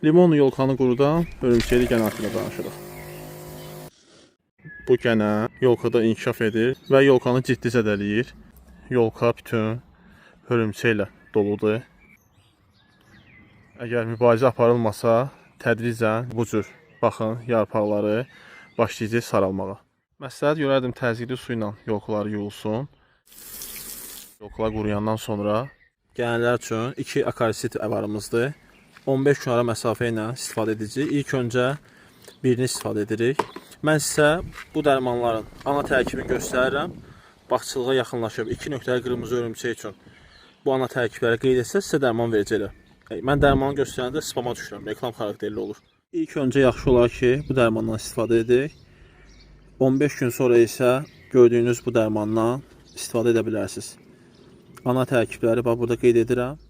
Limonlu yolkanı qurudan hörümçəkli gənə haqqında danışırıq. Bu gənə yolkada inkişaf edir və yolkanı ciddi zədələyir. Yolka bütün hörümçəklə doludur. Əgər mübarizə aparılmasa, tədricən bu cür baxın yarpaqları başlayacaq saralmağa. Məsləhət görərdim təzyiqli su ilə yolkalar yuyulsun. Yolkalar quruyandan sonra gənələr üçün 2 akarisit əvarımızdır. 15 gün ara məsafə ilə istifadə edəcəyik. İlk öncə birini istifadə edirik. Mən sizə bu dərmanların ana tərkibini göstərirəm. Bağçılığa yaxınlaşıb 2 nöqtəli qırmızı hörümçək üçün bu ana tərkibləri qeyd etsəz, sizə dərman verəcəklər. Mən dərmanı göstərəndə spama düşürəm, reklam xarakterli olur. İlk öncə yaxşı olar ki, bu dərmandan istifadə edək. 15 gün sonra isə gördüyünüz bu dərmandan istifadə edə bilərsiniz. Ana tərkibləri bax burada qeyd edirəm.